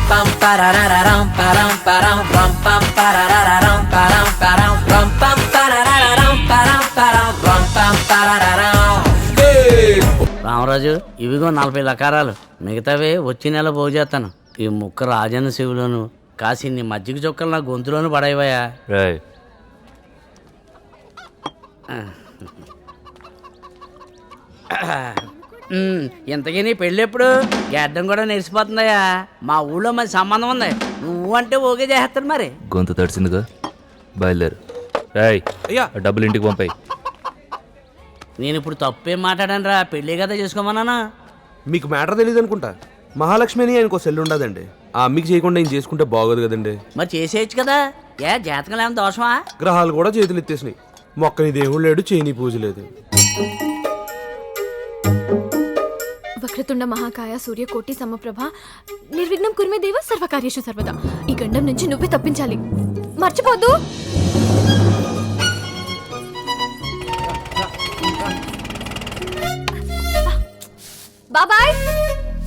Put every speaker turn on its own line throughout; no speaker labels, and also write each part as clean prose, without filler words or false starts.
pam parararam param param ram pam parararam param param ram pam parararam param param ram pam parararam. Ramaraju, ఇవిగో 40 లకారాలు, మిగతావే వచ్చి నెల పోగు చేస్తాను. ఈ ముక్క రాజన్న శివులోను కాసిన్ని మజ్జిగ చొక్కలు నా గొంతులోను పడేవయా. ఇంతకీ నీ పెళ్ళి ఎప్పుడు? గడ్డం కూడా నెరిసిపోతుందయ్యా. మా ఊళ్ళో మరి సంబంధం ఉంది, నువ్వు అంటే ఓకే చేస్తాను. మరి
గొంతు తడిసిందిగా, బయలుదేరు. డబ్బులు ఇంటికి పంపాయి.
నేను ఇప్పుడు తప్పేం మాట్లాడాను రా, పెళ్ళి కదా చేసుకోమన్నానా?
మీకు మ్యాటర్ తెలియదు అనుకుంటా. మహాలక్ష్మి అని ఆయనకు సెల్ ఉండదండి. ఆ అమ్మికి చేయకుండా ఏం చేసుకుంటే బాగోదు కదండి.
మరి చేసేయచ్చు కదా. ఏ జాతకం ఏమైనా దోషమా?
గ్రహాలు కూడా చేతులు ఎత్తేసినాయి. మొక్కని దేవుడు లేడు, చేయని పూజ లేదు.
వక్రతుండ మహాకాయ సూర్యకోటి సమప్రభ నిర్విఘ్నం కుర్మే దేవ సర్వకార్యేషు సర్వదా. ఈ గండం నుంచి నువ్వే తప్పించాలి, మర్చిపోద్దు. బాబాయ్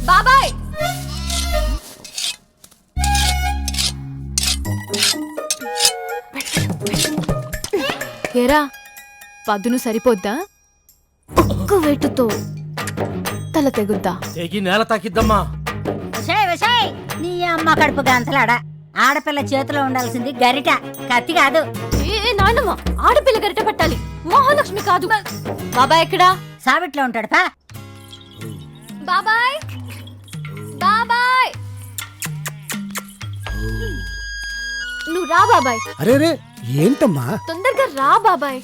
బాబాయ్, ఏరా పద్దును సరిపోద్దా? ఒక్క వేటుతో తల తెగుద్దా?
తెగి నేల తాకిద్దమ్మా.
నీ అమ్మ కడుపు గంతలాడా. ఆడపిల్ల చేతిలో ఉండాల్సింది గరిట, కత్తి కాదు.
నాన్నమ్మ, ఆడపిల్ల గరిట పట్టాలి, మహాలక్ష్మి కాదు. బాబాయ్ ఎక్కడా?
సావిట్లో ఉంటాడు పా.
బాబాయ్ బాబాయ్, నువ్వు రా బాబాయ్.
అరే ఏంటమ్మా?
తొందరగా రా బాబాయ్.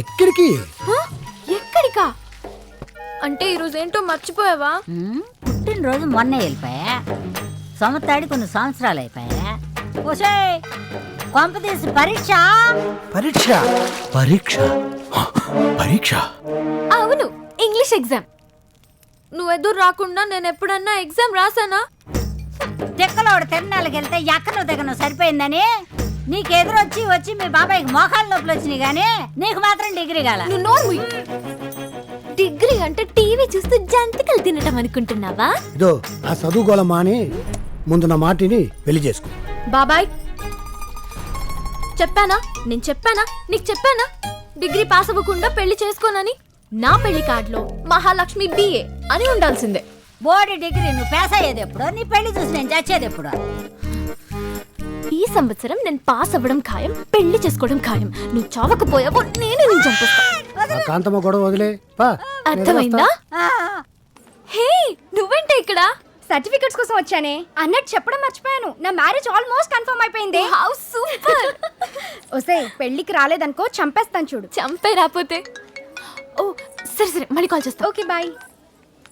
ఎక్కడికి?
ఎక్కడికా అంటే ఈరోజు ఏంటో మర్చిపోయావా?
పుట్టినరోజు మొన్నే వెళ్ళిపోయా, సంవత్సరానికి కొన్ని సంవత్సరాలు అయిపోయా. కొంపదీసి పరీక్ష
పరీక్ష పరీక్ష పరీక్ష
అవును, ఇంగ్లీష్ ఎగ్జామ్. నువ్వు ఎదురు రాకుండా నేను ఎప్పుడన్నా ఎగ్జామ్ రాసానా?
తిక్కలోడు తిరణాలకు వెళ్తే ఎక్కను దిగను సరిపోయిందని నీకెదురొచ్చి వచ్చి మీ బాబాయ్కి మోకాళ్ళ నొప్పులు వచ్చినాయి గానీ నీకు మాత్రం డిగ్రీ కాల.
నువ్వు నోరు మూయి. డిగ్రీ అంటే టీవీ చూస్తూ జంతికలు తినటం అనుకుంటున్నావా?
ఇదో ఆ చదువుకోల మాని ముందు నా మాటిని పెళ్లి చేసుకో.
బాబాయ్ చెప్పానా? నేను చెప్పానా? నీకు చెప్పానా డిగ్రీ పాస్ అవ్వకుండా పెళ్లి చేసుకోనని? నా పెళ్లి కార్డులో మహాలక్ష్మి BA అని ఉండాల్సిందే.
బోర్డు డిగ్రీ నువ్వు పాస్ అయ్యేది ఎప్పుడు? నీ పెళ్లి చూసి నేను చచ్చేది ఎప్పుడు?
ఈ సంవత్సరం నేను పాస్ అవ్వడం ఖాయం, పెళ్లి చేసుకోవడం ఖాయం. నువ్వు చావకపోయావో నేను చంపేస్తా.
కాంతమ్మ గొడవ వదిలే పా.
అర్థమైందా? హే, నువ్వేంటే ఇక్కడ? సర్టిఫికెట్స్ కోసం వచ్చానే. అన్నట్టు చెప్పడం మర్చిపోయాను, నా మ్యారేజ్ ఆల్మోస్ట్ కన్ఫర్మ్ అయిపోయింది. How super. ఒసే పెళ్లికి రాలేదనుకో చంపేస్తాను చూడు. చంపే రాపోతే? ఓ సరే మళ్ళీ కాల్ చేస్తా. Okay bye.